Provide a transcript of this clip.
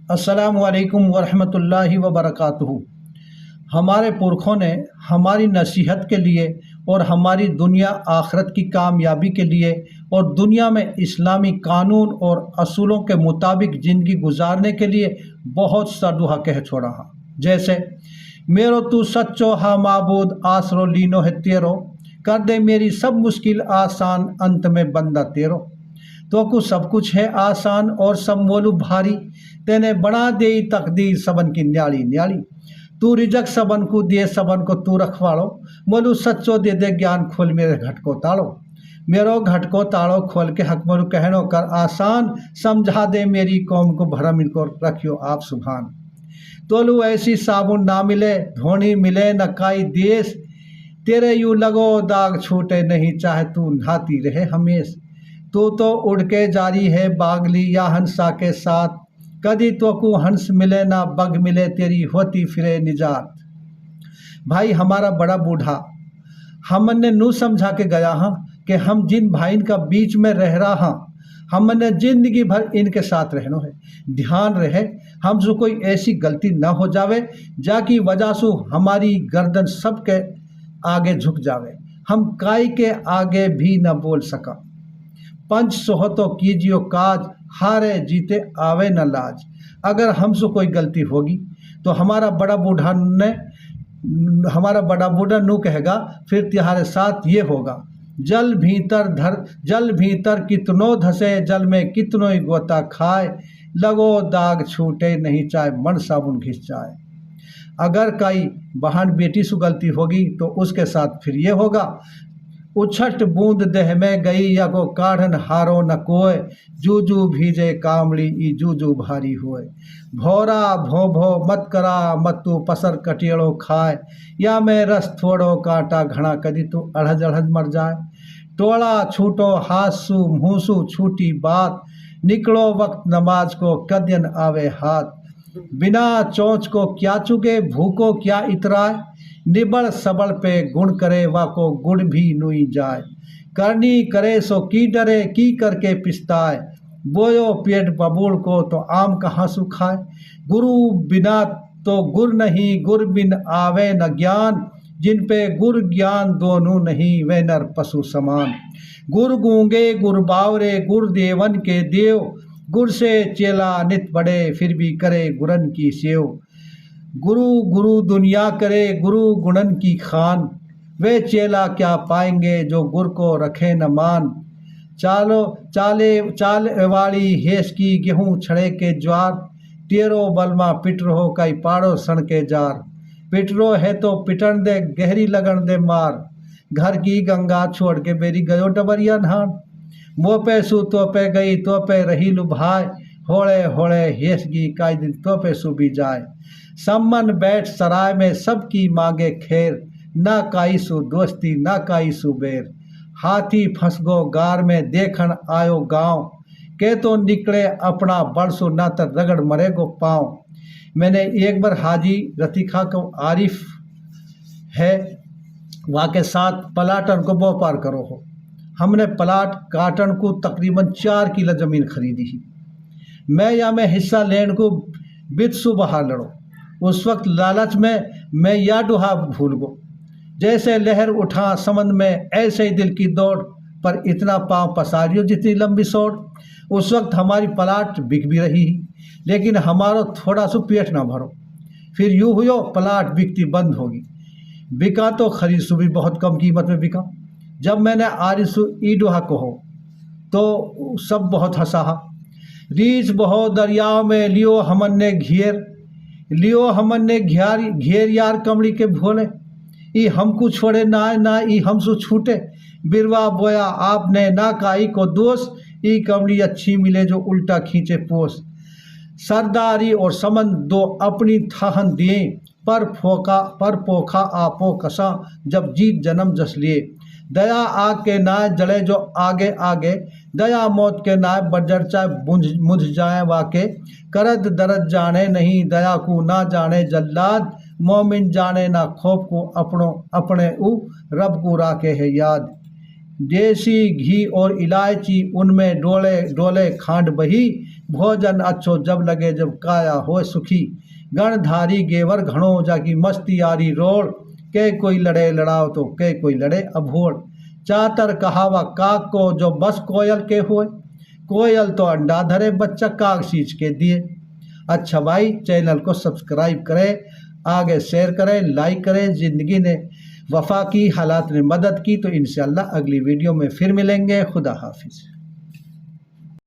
अस्सलामुअलैकुम वरहमतुल्लाहि वबरकातुहू। हमारे पुरखों ने हमारी नसीहत के लिए और हमारी दुनिया आखरत की कामयाबी के लिए और दुनिया में इस्लामी कानून और असूलों के मुताबिक ज़िंदगी गुजारने के लिए बहुत सा दुआ कह छोड़ा है। जैसे मेरो तू सच्चो हा माबूद आसरो लीनो है तेरो, कर दे मेरी सब मुश्किल आसान अंत में बंदा तेरो। तो को सब कुछ है आसान और सब मोलू भारी, तेने बना दे तकदीर सबन की न्याली न्याली। तू रिजक सबन को दे सबन को तू रखवाड़ो, मोलू सच्चो दे दे ज्ञान खोल मेरे घट को ताड़ो। मेरो घट को ताड़ो खोल के हक मोलू कहनो कर आसान, समझा दे मेरी कौम को भरम इनको रखियो आप सुभान। तोलू ऐसी साबुन ना मिले धोनी मिले न काई देश, तेरे यूँ लगो दाग छूटे नहीं चाहे तू नहाती रहे हमेश। तू तो उड़ के जारी है बागली या हंसा के साथ, कदी तो को हंस मिले ना बग मिले तेरी होती फिरे निजात। भाई हमारा बड़ा बूढ़ा हमने नू समझा के गया हाँ कि हम जिन भाइन का बीच में रह रहा हमने जिंदगी भर इनके साथ रहना है। ध्यान रहे हमसे कोई ऐसी गलती ना हो जावे जाकी वजह से हमारी गर्दन सबके आगे झुक जावे, हम काई के आगे भी न बोल सका। पंच सोहतो कीजियो काज, हारे जीते आवे न लाज। अगर हमसे कोई गलती होगी तो हमारा बड़ा बूढ़ा नू कहेगा फिर तुम्हारे साथ ये होगा। जल भीतर कितनो धसे, जल में कितनो ही गोता खाए, लगो दाग छूटे नहीं चाहे मन साबुन घिस जाए। अगर कोई बहन बेटी से गलती होगी तो उसके साथ फिर ये होगा। उछट बूंद देह में गई या को काढ़न हारो न कोय, जूजू भीजे कामड़ी ई जूजू भारी होए। भोरा भो भो मत करा मत तू पसर कटियड़ो खाए, या मैं रस थोड़ो कांटा घना कदी तू अड़हज अड़हज मर जाए। टोला छूटो हासू मुँहसू छूटी बात, निकलो वक्त नमाज को कद्यन आवे हाथ। बिना चोंच को क्या चुगे भूको क्या इतराए, निबड़ सबड़ पे गुण करे वाको गुण भी नुई जाए। करनी करे सो की डरे की करके पिस्ताए, बोयो पेट बबूल को तो आम कहाँ सुखाए। गुरु बिना तो गुर नहीं गुर बिन आवे न ज्ञान, जिन पे गुर ज्ञान दोनों नहीं वे नर पशु समान। गुर गूंगे गुर बावरे गुर देवन के देव, गुर से चेला नित बड़े फिर भी करे गुरन की सेव। गुरु गुरु दुनिया करे गुरु गुणन की खान, वे चेला क्या पाएंगे जो गुर को रखे न मान। चाल वाली हेस की गेहूँ छड़े के ज्वार, तेरो बलमा पिट रहो कई पाड़ो सण के जार। पिटरो है तो पिटन दे गहरी लगन दे मार, घर की गंगा छोड़ के बेरी गयो डबरिया नहान। मोह पे सु तो पे गई तो पे रही लुभाए, होड़े होड़े हेस गी काई दिन तो पे सु भी जाए। सम्मन बैठ सराय में सबकी मांगे खेर, ना काई सु दोस्ती ना काई सु बेर। हाथी फंस गो गार में देखन आयो गांव, के तो निकले अपना बरसो ना तर रगड़ मरे गो पाँव। मैंने एक बार हाजी रतीखा को आरिफ है वहाँ के साथ पलाटन को व्यापार करो हो। हमने प्लाट काटन को तकरीबन 4 किलो ज़मीन खरीदी ही। मैं हिस्सा लेने को बित्सु बहा लड़ो। उस वक्त लालच में मैं या डुहा भूल गो। जैसे लहर उठा समंद में ऐसे ही दिल की दौड़, पर इतना पाँव पसारियो जितनी लंबी सोड़। उस वक्त हमारी प्लाट बिक भी रही ही, लेकिन हमारा थोड़ा सा पेट ना भरो। फिर यूँ हुयो प्लाट बिकती बंद होगी। बिका तो खरीद सु भी बहुत कम कीमत में बिका। जब मैंने आरिसु ईडोहा कहो तो सब बहुत हंसा। रीछ बहो दरियाओं में लियो हमन ने घेर यार कमड़ी के भोले, ई हमको छोड़े ना ई हमसु छूटे। बिरवा बोया आपने ना काई को दोष, ई कमड़ी अच्छी मिले जो उल्टा खींचे पोस। सरदारी और समन दो अपनी थाहन दिए, पर पोखा आपो कसा जब जीत जन्म जस लिए। दया आग के नाय जड़े जो आगे आगे, दया मौत के नाय बजर चाहे मुझ जाए वाके। करद दरद जाने नहीं दया को ना जाने जल्लाद, मोमिन जाने ना खौफ को अपने रब को राखे है याद। देसी घी और इलायची उनमें डोले डोले खांड बही, भोजन अच्छो जब लगे जब काया हो सुखी, गणधारी गेवर घणो जाकी मस्ती आरी रोड, के कोई लड़े लड़ाओ तो के कोई लड़े अभोड़। चातर कहावा काक को जो बस कोयल के होए, कोयल तो अंडा धरे बच्चा काक सींच के दिए। अच्छा भाई, चैनल को सब्सक्राइब करें, आगे शेयर करें, लाइक करें। ज़िंदगी ने वफा की, हालात ने मदद की, तो इंशाअल्लाह अगली वीडियो में फिर मिलेंगे। खुदा हाफिज़।